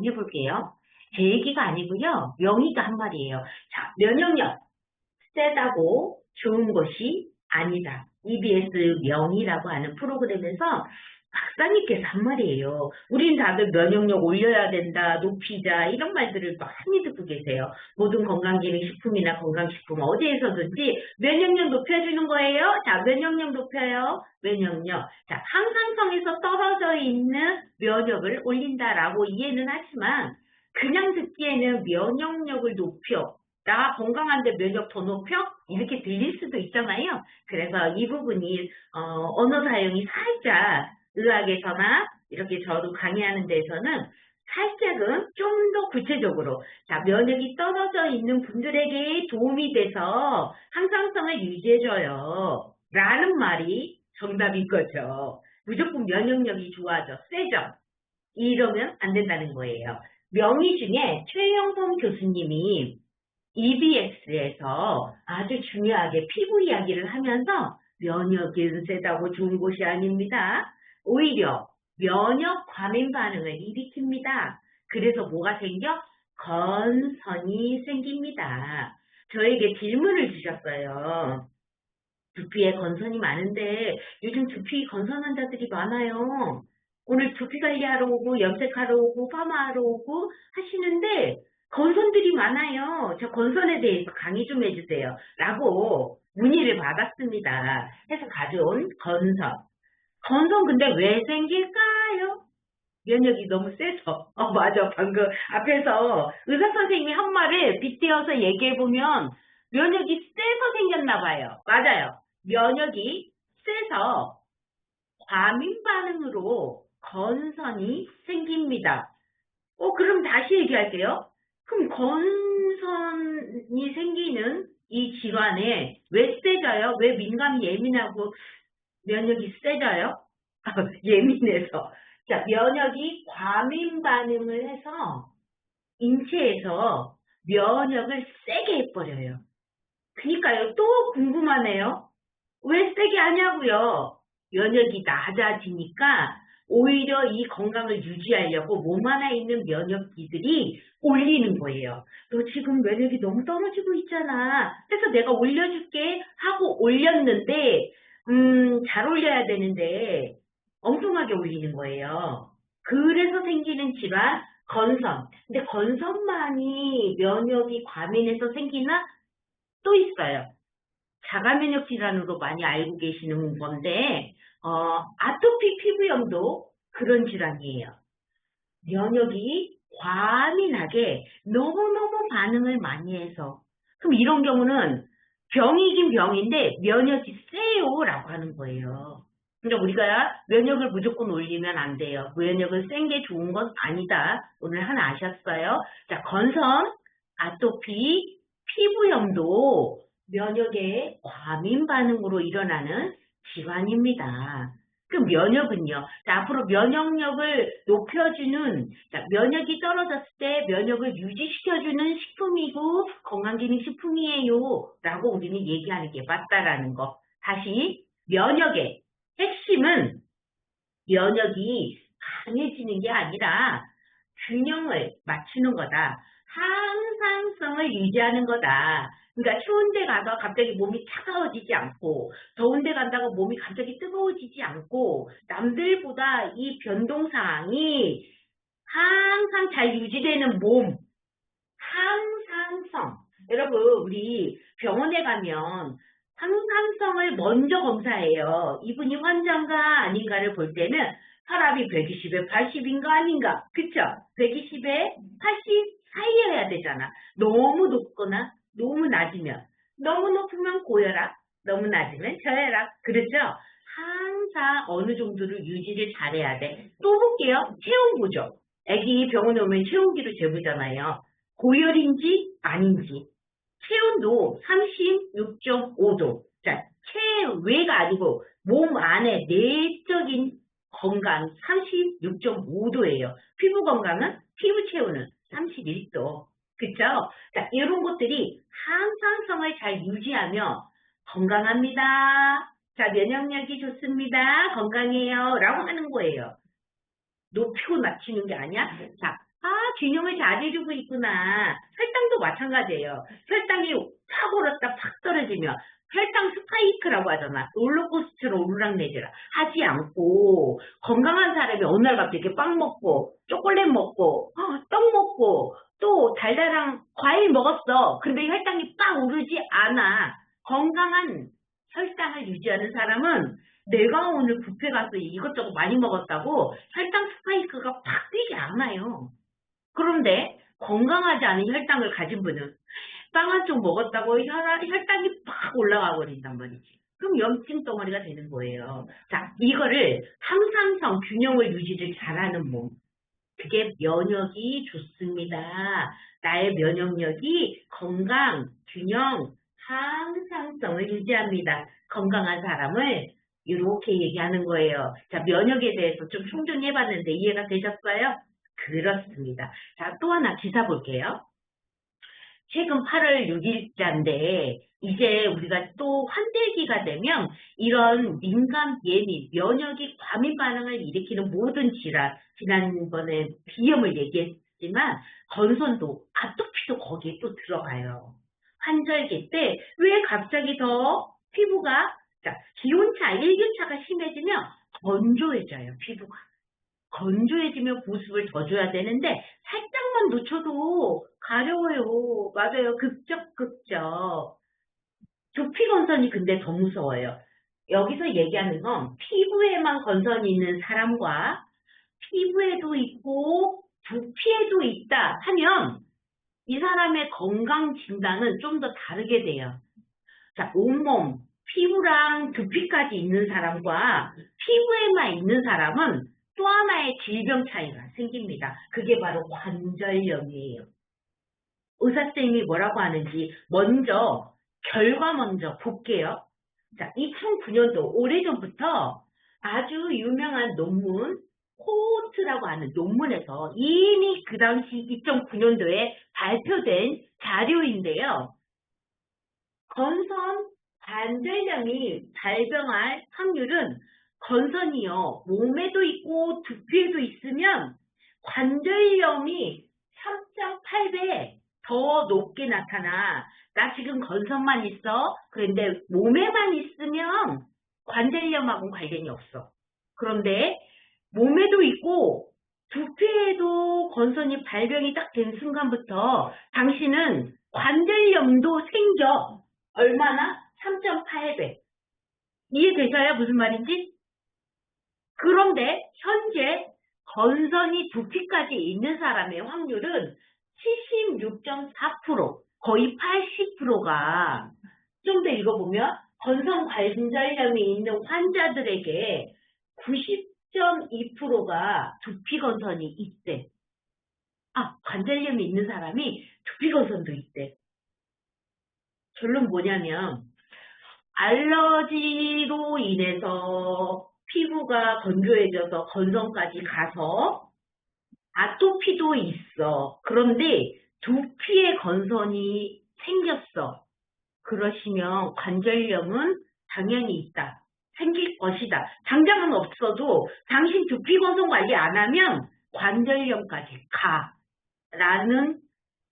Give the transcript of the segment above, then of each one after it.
해볼게요. 제 얘기가 아니고요. 명의가 한 말이에요. 자, 면역력 세다고 좋은 것이 아니다. EBS 명의라고 하는 프로그램에서 박사님께서 한 말이에요. 우린 다들 면역력 올려야 된다, 높이자 이런 말들을 많이 듣고 계세요. 모든 건강기능식품이나 건강식품 어디에서든지 면역력 높여주는 거예요. 자, 면역력 높여요. 면역력. 자, 항상성에서 떨어져 있는 면역을 올린다라고 이해는 하지만 그냥 듣기에는 면역력을 높여 나 건강한데 면역 더 높여? 이렇게 들릴 수도 있잖아요. 그래서 이 부분이 언어 사용이 살짝 의학에서나 이렇게 저도 강의하는 데에서는 살짝은 좀 더 구체적으로 자 면역이 떨어져 있는 분들에게 도움이 돼서 항상성을 유지해줘요. 라는 말이 정답인 거죠. 무조건 면역력이 좋아져, 세죠. 이러면 안 된다는 거예요. 명의 중에 최영선 교수님이 EBS에서 아주 중요하게 피부 이야기를 하면서 면역이 세다고 좋은 것이 아닙니다. 오히려 면역 과민 반응을 일으킵니다. 그래서 뭐가 생겨? 건선이 생깁니다. 저에게 질문을 주셨어요. 두피에 건선이 많은데 요즘 두피 건선 환자들이 많아요. 오늘 두피 관리하러 오고 염색하러 오고 파마하러 오고 하시는데 건선들이 많아요. 저 건선에 대해서 강의 좀 해주세요. 라고 문의를 받았습니다. 해서 가져온 건선. 건선 근데 왜 생길까요? 면역이 너무 세서. 맞아. 방금 앞에서 의사 선생님이 한 말을 빗대어서 얘기해보면 면역이 세서 생겼나 봐요. 맞아요. 면역이 세서 과민 반응으로 건선이 생깁니다. 그럼 다시 얘기할게요. 그럼 건선이 생기는 이 질환에 왜 세져요? 왜 민감이 예민하고 면역이 세져요? 예민해서. 자, 면역이 과민 반응을 해서 인체에서 면역을 세게 해버려요. 그니까요, 또 궁금하네요. 왜 세게 하냐고요? 면역이 낮아지니까 오히려 이 건강을 유지하려고 몸 안에 있는 면역기들이 올리는 거예요. 너 지금 면역이 너무 떨어지고 있잖아. 그래서 내가 올려줄게 하고 올렸는데, 잘 올려야 되는데 엉뚱하게 올리는 거예요. 그래서 생기는 질환, 건선. 근데 건선만이 면역이 과민해서 생기나? 또 있어요. 자가면역 질환으로 많이 알고 계시는 건데, 아토피 피부염도 그런 질환이에요. 면역이 과민하게 너무너무 반응을 많이 해서. 그럼 이런 경우는 병이긴 병인데 면역이 세요라고 하는 거예요. 그러니까 우리가 면역을 무조건 올리면 안 돼요. 면역을 센 게 좋은 건 아니다. 오늘 하나 아셨어요? 자, 건선, 아토피, 피부염도 면역의 과민 반응으로 일어나는 질환입니다. 그 면역은요. 자, 앞으로 면역력을 높여주는, 자, 면역이 떨어졌을 때 면역을 유지시켜주는 식품이고 건강기능식품이에요. 라고 우리는 얘기하는 게 맞다라는 거. 다시, 면역의 핵심은 면역이 강해지는 게 아니라 균형을 맞추는 거다. 항상성을 유지하는 거다. 그러니까 추운 데 가서 갑자기 몸이 차가워지지 않고 더운 데 간다고 몸이 갑자기 뜨거워지지 않고 남들보다 이 변동사항이 항상 잘 유지되는 몸, 항상성. 여러분, 우리 병원에 가면 항상성을 먼저 검사해요. 이분이 환자인가 아닌가를 볼 때는 혈압이 120에 80인가 아닌가. 그쵸? 120에 80 사이여야 되잖아. 너무 높거나 너무 낮으면. 너무 높으면 고혈압, 너무 낮으면 저혈압. 그렇죠? 항상 어느 정도를 유지를 잘해야 돼. 또 볼게요. 체온 보죠. 애기 병원에 오면 체온기로 재보잖아요. 고열인지 아닌지. 체온도 36.5도. 자, 체외가 아니고 몸 안에 내적인 건강 36.5도예요. 피부 건강은 피부 체온은 31도. 그쵸? 자, 이런 것들이 항상성을 잘 유지하며 건강합니다. 자, 면역력이 좋습니다. 건강해요. 라고 하는 거예요. 높이고 낮추는 게 아니야. 자, 균형을 잘 해주고 있구나. 혈당도 마찬가지예요. 혈당이 팍 올랐다 팍 떨어지면 혈당 스파이크라고 하잖아. 롤러코스터로 오르락내리락 하지 않고 건강한 사람이 어느 날 갑자기 이렇게 빵 먹고 초콜릿 먹고 떡 먹고 또 달달한 과일 먹었어. 근데 혈당이 빡 오르지 않아. 건강한 혈당을 유지하는 사람은 내가 오늘 뷔페 가서 이것저것 많이 먹었다고 혈당 스파이크가 팍 뛰지 않아요. 그런데 건강하지 않은 혈당을 가진 분은 빵 한 쪽 먹었다고 혈당이 팍 올라가 버린단 말이지. 그럼 염증 덩어리가 되는 거예요. 자, 이거를 항상성 균형을 유지를 잘하는 몸. 그게 면역이 좋습니다. 나의 면역력이 건강, 균형, 항상성을 유지합니다. 건강한 사람을 이렇게 얘기하는 거예요. 자, 면역에 대해서 좀 총정해봤는데 이해가 되셨어요? 그렇습니다. 자, 또 하나 기사 볼게요. 최근 8월 6일자인데 이제 우리가 또 환절기가 되면 이런 민감, 예민, 면역이 과민 반응을 일으키는 모든 질환, 지난번에 비염을 얘기했지만 건선도, 아토피도 거기에 또 들어가요. 환절기 때 왜 갑자기 더 피부가 기온차, 일교차가 심해지면 건조해져요, 피부가. 건조해지면 보습을 더 줘야 되는데 살짝만 놓쳐도 가려워요. 맞아요. 극적. 두피 건선이 근데 더 무서워요. 여기서 얘기하는 건 피부에만 건선이 있는 사람과 피부에도 있고 두피에도 있다 하면 이 사람의 건강 진단은 좀 더 다르게 돼요. 자, 온몸, 피부랑 두피까지 있는 사람과 피부에만 있는 사람은 또 하나의 질병 차이가 생깁니다. 그게 바로 관절염이에요. 의사쌤이 뭐라고 하는지 결과 먼저 볼게요. 자, 2009년도 오래전부터 아주 유명한 논문, 코호트라고 하는 논문에서 이미 그 당시 2009년도에 발표된 자료인데요. 건선 관절염이 발병할 확률은 건선이요. 몸에도 있고 두피에도 있으면 관절염이 3.8배 더 높게 나타나. 나 지금 건선만 있어. 그런데 몸에만 있으면 관절염하고는 관련이 없어. 그런데 몸에도 있고 두피에도 건선이 발병이 딱 된 순간부터 당신은 관절염도 생겨. 얼마나? 3.8배. 이해되셔요? 무슨 말인지? 그런데 현재 건선이 두피까지 있는 사람의 확률은 76.4%, 거의 80%가 좀 더 읽어보면 건선 관절염이 있는 환자들에게 90.2%가 두피 건선이 있대. 관절염이 있는 사람이 두피 건선도 있대. 결론 뭐냐면 알러지로 인해서 피부가 건조해져서 건선까지 가서 아토피도 있어. 그런데 두피에 건선이 생겼어. 그러시면 관절염은 당연히 있다. 생길 것이다. 당장은 없어도 당신 두피 건선 관리 안 하면 관절염까지 가. 라는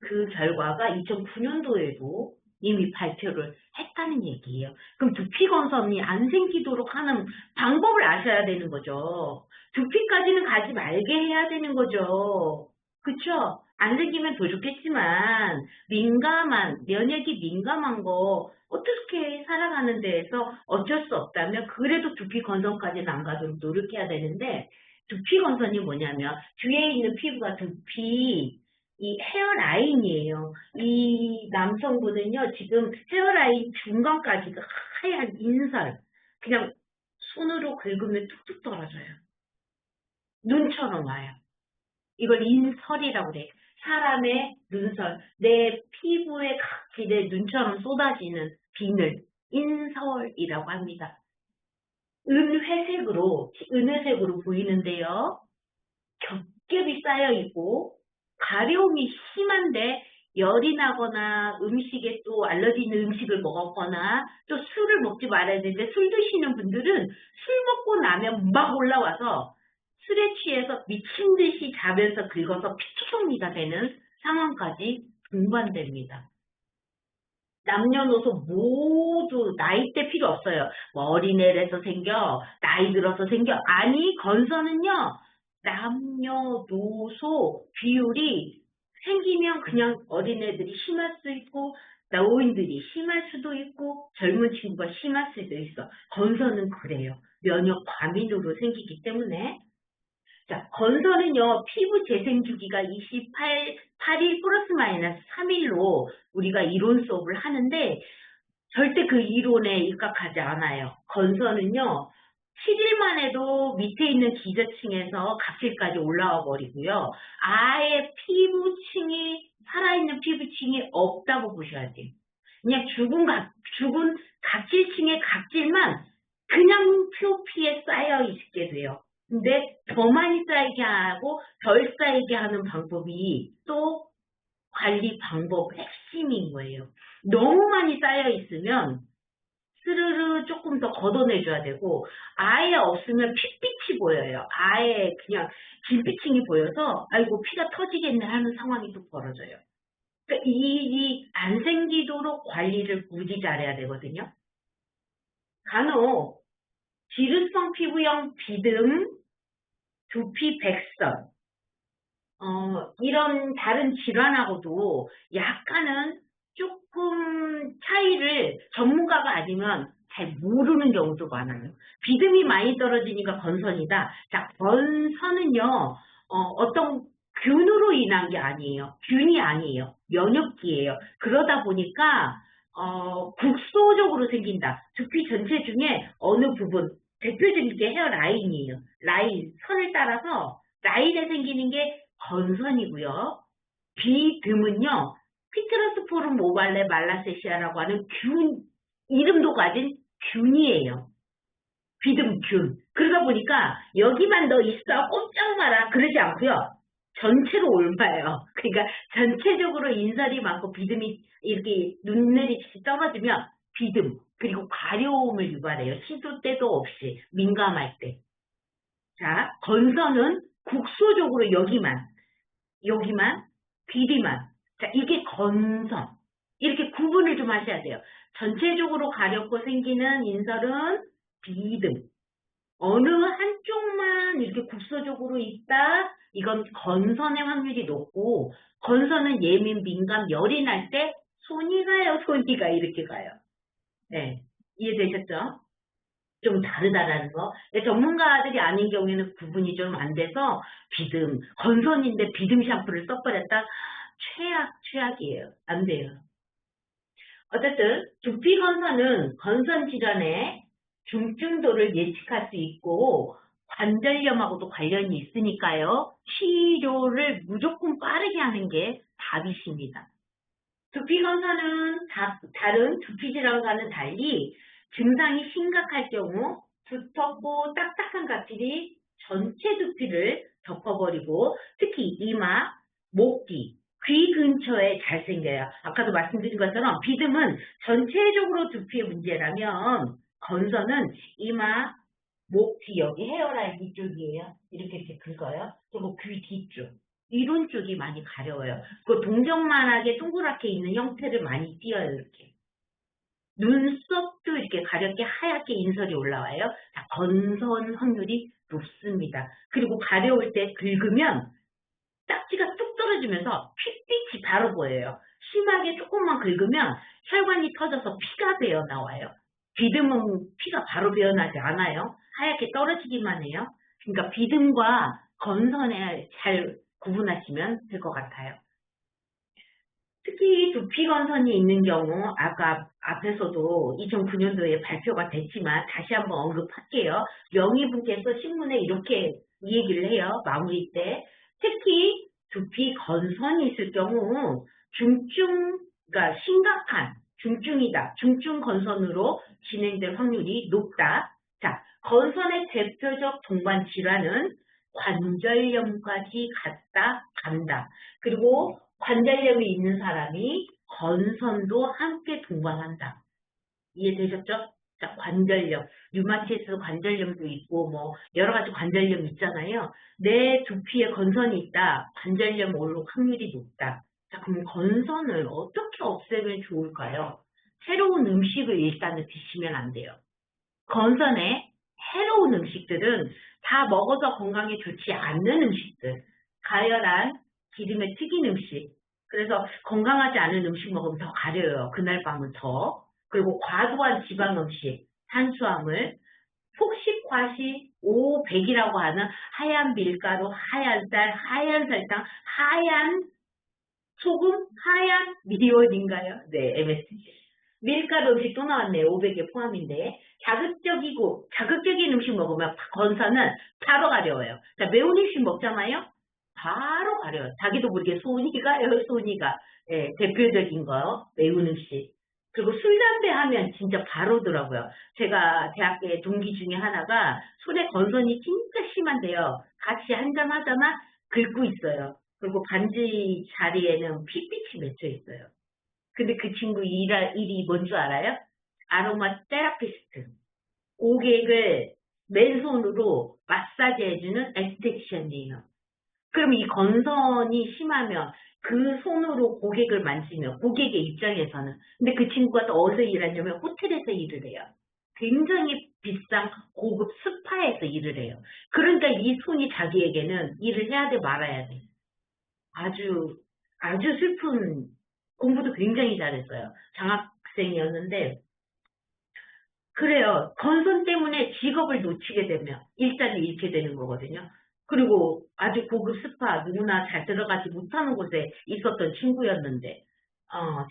그 결과가 2009년도에도 이미 발표를 했다는 얘기예요. 그럼 두피 건선이 안 생기도록 하는 방법을 아셔야 되는 거죠. 두피까지는 가지 말게 해야 되는 거죠. 그쵸? 안 생기면 더 좋겠지만 면역이 민감한 거 어떻게 살아가는 데에서 어쩔 수 없다면 그래도 두피 건선까지는 안 가도록 노력해야 되는데 두피 건선이 뭐냐면 뒤에 있는 피부가 이 헤어라인이에요. 이 남성분은요, 지금 헤어라인 중간까지가 하얀 인설. 그냥 손으로 긁으면 툭툭 떨어져요. 눈처럼 와요. 이걸 인설이라고 그래. 사람의 눈설. 내 피부의 각기 내 눈처럼 쏟아지는 비늘. 인설이라고 합니다. 은회색으로 보이는데요. 겹겹이 쌓여 있고, 가려움이 심한데 열이 나거나 음식에 또 알러지 있는 음식을 먹었거나 또 술을 먹지 말아야 되는데 술 드시는 분들은 술 먹고 나면 막 올라와서 술에 취해서 미친 듯이 자면서 긁어서 피투성이가 되는 상황까지 동반됩니다. 남녀노소 모두 나이대 필요 없어요. 뭐 어린애라서 생겨, 나이 들어서 생겨. 아니, 건선은요, 남녀노소 비율이 생기면 그냥 어린애들이 심할 수 있고, 노인들이 심할 수도 있고, 젊은 친구가 심할 수도 있어. 건선은 그래요. 면역 과민으로 생기기 때문에. 자, 건선은요, 피부 재생 주기가 8일 플러스 마이너스 3일로 우리가 이론 수업을 하는데, 절대 그 이론에 입각하지 않아요. 건선은요, 7일만 해도 밑에 있는 기저층에서 각질까지 올라와 버리고요. 아예 살아있는 피부층이 없다고 보셔야 돼요. 그냥 죽은 각질층의 각질만 그냥 표피에 쌓여 있게 돼요. 근데 더 많이 쌓이게 하고 덜 쌓이게 하는 방법이 또 관리 방법 핵심인 거예요. 너무 많이 쌓여 있으면 스르르 조금 더 걷어내줘야 되고 아예 없으면 핏빛이 보여요. 아예 그냥 진피층이 보여서 아이고 피가 터지겠네 하는 상황이 또 벌어져요. 그러니까 이 일이 안 생기도록 관리를 무지 잘해야 되거든요. 간혹 지루성 피부염, 비듬, 두피, 백선 이런 다른 질환하고도 약간은 조금 차이를 전문가가 아니면 잘 모르는 경우도 많아요. 비듬이 많이 떨어지니까 건선이다. 자, 건선은요, 어떤 균으로 인한 게 아니에요. 균이 아니에요. 면역기예요. 그러다 보니까, 국소적으로 생긴다. 두피 전체 중에 어느 부분, 대표적인 게 헤어라인이에요. 라인, 선을 따라서 라인에 생기는 게 건선이고요. 비듬은요, 피트러스포름 오발레 말라세시아라고 하는 이름도 가진 균이에요. 비듬균. 그러다 보니까 여기만 너 있어, 꼼짝 마라. 그러지 않고요. 전체로 옮아요. 그러니까 전체적으로 인설이 많고 비듬이 이렇게 눈내리듯이 떨어지면 비듬, 그리고 가려움을 유발해요. 시도 때도 없이, 민감할 때. 자, 건선은 국소적으로 여기만, 비리만. 자, 이게 건선. 이렇게 구분을 좀 하셔야 돼요. 전체적으로 가렵고 생기는 인설은 비듬. 어느 한쪽만 이렇게 국소적으로 있다? 이건 건선의 확률이 높고, 건선은 예민, 민감, 열이 날 때 손이 가요, 손이가 이렇게 가요. 네. 이해되셨죠? 좀 다르다라는 거. 근데 전문가들이 아닌 경우에는 구분이 좀 안 돼서 건선인데 비듬 샴푸를 써버렸다? 최악이에요. 안 돼요. 어쨌든 두피 건선은 건선 질환의 중증도를 예측할 수 있고 관절염하고도 관련이 있으니까요. 치료를 무조건 빠르게 하는 게 답이십니다. 두피 건선은 다른 두피 질환과는 달리 증상이 심각할 경우 두텁고 딱딱한 각질이 전체 두피를 덮어버리고 특히 이마, 목 뒤, 귀 근처에 잘 생겨요. 아까도 말씀드린 것처럼 비듬은 전체적으로 두피의 문제라면 건선은 이마, 목 뒤 여기 헤어라인 이쪽이에요. 이렇게 긁어요. 그리고 귀 뒤쪽. 이런 쪽이 많이 가려워요. 그 동정만하게 동그랗게 있는 형태를 많이 띄어요, 이렇게. 눈썹도 이렇게 가렵게 하얗게 인설이 올라와요. 자, 건선 확률이 높습니다. 그리고 가려울 때 긁으면 딱지가 뚝 떨어지면서 핏빛이 바로 보여요. 심하게 조금만 긁으면 혈관이 터져서 피가 배어 나와요. 비듬은 피가 바로 배어나지 않아요. 하얗게 떨어지기만 해요. 그러니까 비듬과 건선에 잘 구분하시면 될 것 같아요. 특히 두피 건선이 있는 경우 아까 앞에서도 2009년도에 발표가 됐지만 다시 한번 언급할게요. 명의분께서 신문에 이렇게 이 얘기를 해요. 마무리 때. 특히 두피 건선이 있을 경우 그러니까 심각한 중증이다. 중증 건선으로 진행될 확률이 높다. 자, 건선의 대표적 동반 질환은 관절염까지 간다. 그리고 관절염이 있는 사람이 건선도 함께 동반한다. 이해되셨죠? 자, 관절염, 류마티스 관절염도 있고 뭐 여러 가지 관절염 있잖아요. 내 두피에 건선이 있다. 관절염 올 확률이 높다. 자, 그럼 건선을 어떻게 없애면 좋을까요? 새로운 음식을 일단은 드시면 안 돼요. 건선에 해로운 음식들은 다 먹어서 건강에 좋지 않는 음식들, 가열한 기름에 튀긴 음식, 그래서 건강하지 않은 음식 먹으면 더 가려요. 그날 밤은 더. 그리고 과도한 지방 음식, 탄수화물, 폭식, 과식, 오백이라고 하는 하얀 밀가루, 하얀 쌀, 하얀 설탕, 하얀 소금, 하얀 미리온인가요? 네, MSG. 밀가루 음식 또 나왔네요. 500에 포함인데. 자극적인 음식 먹으면 건선은 바로 가려워요. 자, 매운 음식 먹잖아요? 바로 가려워요. 자기도 모르게 손이 가요, 손이 가. 예, 대표적인 거, 매운 음식. 그리고 술, 담배 하면 진짜 바로더라고요. 제가 대학교에 동기 중에 하나가 손에 건선이 진짜 심한데요. 같이 한잔 하잖아? 긁고 있어요. 그리고 반지 자리에는 핏빛이 맺혀 있어요. 근데 그 친구 일이 뭔 줄 알아요? 아로마 테라피스트. 고객을 맨손으로 마사지 해주는 에스테티션이에요. 그럼 이 건선이 심하면 그 손으로 고객을 만지면 고객의 입장에서는 근데 그 친구가 또 어디서 일하냐면 호텔에서 일을 해요. 굉장히 비싼 고급 스파에서 일을 해요. 그러니까 이 손이 자기에게는 일을 해야 돼 말아야 돼. 아주 아주 슬픈 공부도 굉장히 잘했어요. 장학생이었는데 그래요. 건선 때문에 직업을 놓치게 되면 일자리를 잃게 되는 거거든요. 그리고 아주 고급 스파 누구나 잘 들어가지 못하는 곳에 있었던 친구였는데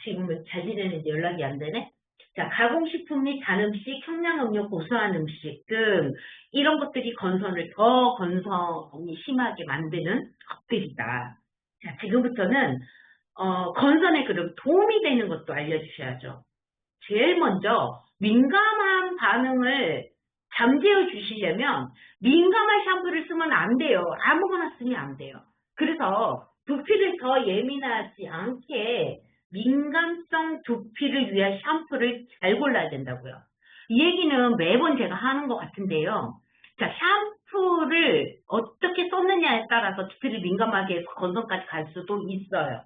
지금은 잘 지내는지 연락이 안 되네. 자, 가공식품 및 단음식, 청량음료, 고소한 음식 등 이런 것들이 건선을 더 건선이 심하게 만드는 것들이다. 자, 지금부터는 건선에 그럼 도움이 되는 것도 알려주셔야죠. 제일 먼저 민감한 반응을 잠재워 주시려면 민감한 샴푸를 쓰면 안 돼요. 아무거나 쓰면 안 돼요. 그래서 두피를 더 예민하지 않게 민감성 두피를 위한 샴푸를 잘 골라야 된다고요. 이 얘기는 매번 제가 하는 것 같은데요. 자, 샴푸를 어떻게 썼느냐에 따라서 두피를 민감하게 해서 건성까지 갈 수도 있어요.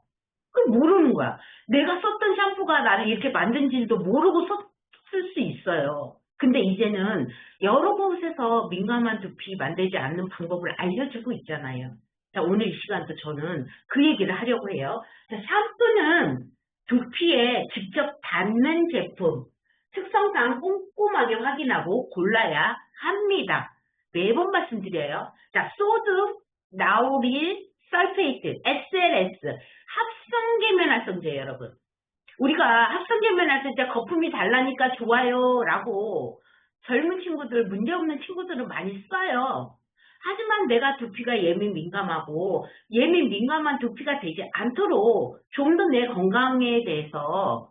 그 모르는 거야. 내가 썼던 샴푸가 나를 이렇게 만든지도 모르고 썼을 수 있어요. 근데 이제는 여러 곳에서 민감한 두피 만들지 않는 방법을 알려주고 있잖아요. 자, 오늘 이 시간도 저는 그 얘기를 하려고 해요. 자, 샴푸는 두피에 직접 닿는 제품, 특성상 꼼꼼하게 확인하고 골라야 합니다. 매번 말씀드려요. 자, 소드, 나우릴, 설페이트, SLS, 합성계면활성제 여러분. 우리가 합성계면활성제 거품이 달라니까 좋아요 라고 젊은 친구들, 문제없는 친구들은 많이 써요. 하지만 내가 두피가 예민 민감하고 예민 민감한 두피가 되지 않도록 좀 더 내 건강에 대해서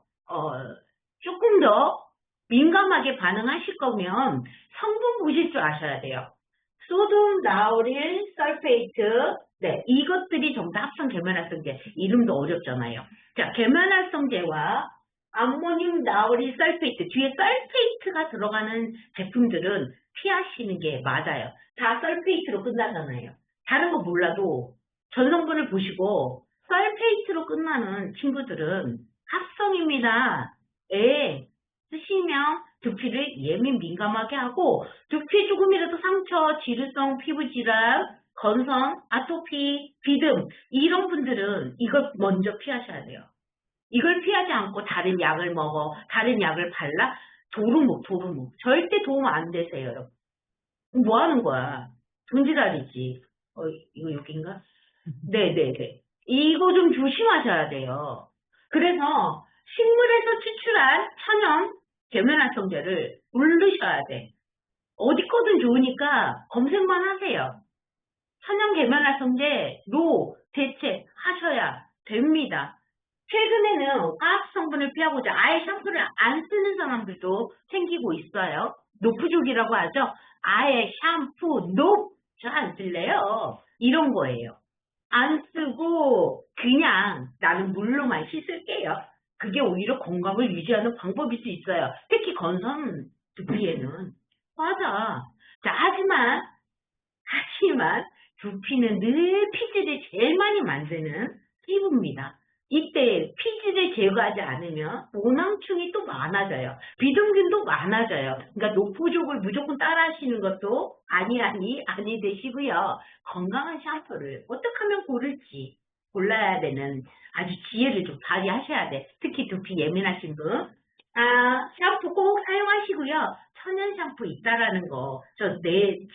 조금 더 민감하게 반응하실 거면 성분 보실 줄 아셔야 돼요. 소듐, 나우릴, 설페이트, 네, 이것들이 전부 다 합성 계면활성제. 이름도 어렵잖아요. 자, 계면활성제와 암모늄, 나우릴, 설페이트. 뒤에 설페이트가 들어가는 제품들은 피하시는 게 맞아요. 다 설페이트로 끝나잖아요. 다른 거 몰라도 전성분을 보시고 설페이트로 끝나는 친구들은 합성입니다. 예, 쓰시면 두피를 예민 민감하게 하고 두피에 조금이라도 상처, 지루성, 피부질환, 건성, 아토피, 비듬 이런 분들은 이걸 먼저 피하셔야 돼요. 이걸 피하지 않고 다른 약을 먹어, 다른 약을 발라 도루묵. 절대 도움 안 되세요, 여러분. 뭐 하는 거야? 돈지랄이지. 이거 여긴가? 네네네. 이거 좀 조심하셔야 돼요. 그래서 식물에서 추출한 천연 계면활성제를 고르셔야 돼. 어디 거든 좋으니까 검색만 하세요. 천연 계면활성제로 대체하셔야 됩니다. 최근에는 화학 성분을 피하고자 아예 샴푸를 안 쓰는 사람들도 생기고 있어요. 노프족이라고 하죠. 아예 샴푸, 저 안 쓸래요. 이런 거예요. 안 쓰고 그냥 나는 물로만 씻을게요. 그게 오히려 건강을 유지하는 방법일 수 있어요. 특히 건선 두피에는. 맞아. 자, 하지만 두피는 늘 피지를 제일 많이 만드는 피부입니다. 이때 피지를 제거하지 않으면 모낭충이 또 많아져요. 비듬균도 많아져요. 그러니까 노포족을 무조건 따라 하시는 것도 아니 되시고요. 건강한 샴푸를 어떻게 하면 고를지 골라야 되는 아주 지혜를 좀 발휘하셔야 돼. 특히 두피 예민하신 분. 샴푸 꼭 사용하시고요. 천연 샴푸 있다라는 거,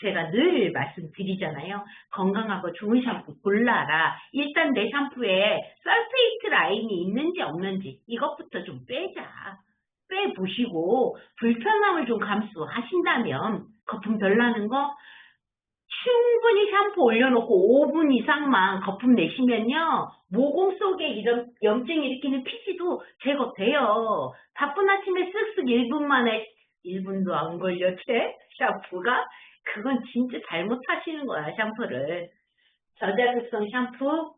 제가 늘 말씀드리잖아요. 건강하고 좋은 샴푸 골라라. 일단 내 샴푸에 설페이트 라인이 있는지 없는지, 이것부터 좀 빼자. 빼보시고, 불편함을 좀 감수하신다면, 거품 덜 나는 거, 충분히 샴푸 올려놓고 5분 이상만 거품 내시면요. 모공 속에 이런 염증 일으키는 피지도 제거돼요. 바쁜 아침에 쓱쓱 1분 만에 1분도 안 걸렸대? 샴푸가? 그건 진짜 잘못하시는 거야, 샴푸를. 저자극성 샴푸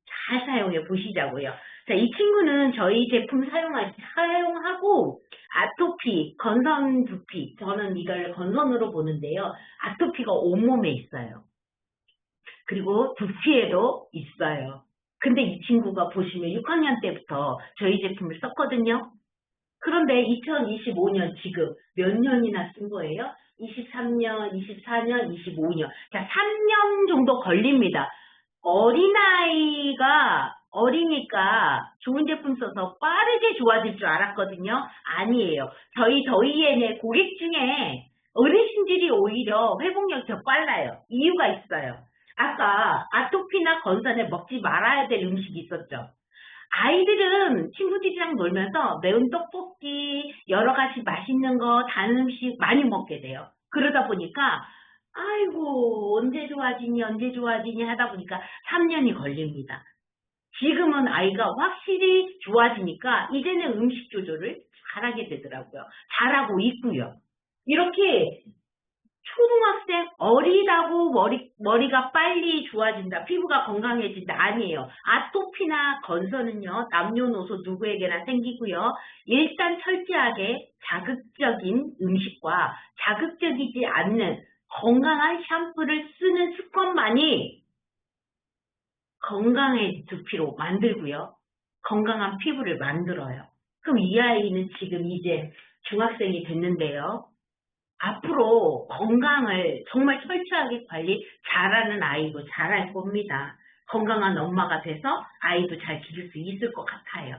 잘 사용해 보시자고요. 자, 이 친구는 저희 제품 사용하고 아토피, 건선 두피, 저는 이걸 건선으로 보는데요. 아토피가 온몸에 있어요. 그리고 두피에도 있어요. 근데 이 친구가 보시면 6학년 때부터 저희 제품을 썼거든요. 그런데 2025년 지금 몇 년이나 쓴 거예요? 23년, 24년, 25년. 자, 3년 정도 걸립니다. 어리니까 좋은 제품 써서 빠르게 좋아질 줄 알았거든요. 아니에요. 저희 고객 중에 어르신들이 오히려 회복력이 더 빨라요. 이유가 있어요. 아까 아토피나 건선에 먹지 말아야 될 음식이 있었죠. 아이들은 친구들이랑 놀면서 매운 떡볶이, 여러 가지 맛있는 거, 단 음식 많이 먹게 돼요. 그러다 보니까 아이고 언제 좋아지니 하다 보니까 3년이 걸립니다. 지금은 아이가 확실히 좋아지니까 이제는 음식 조절을 잘하게 되더라고요. 잘하고 있고요. 이렇게 초등학생 어리다고 머리가 빨리 좋아진다, 피부가 건강해진다, 아니에요. 아토피나 건선은요, 남녀노소 누구에게나 생기고요. 일단 철저하게 자극적인 음식과 자극적이지 않는 건강한 샴푸를 쓰는 습관만이 건강의 두피로 만들고요. 건강한 피부를 만들어요. 그럼 이 아이는 지금 이제 중학생이 됐는데요. 앞으로 건강을 정말 철저하게 관리 잘하는 아이고 잘할 겁니다. 건강한 엄마가 돼서 아이도 잘 기를 수 있을 것 같아요.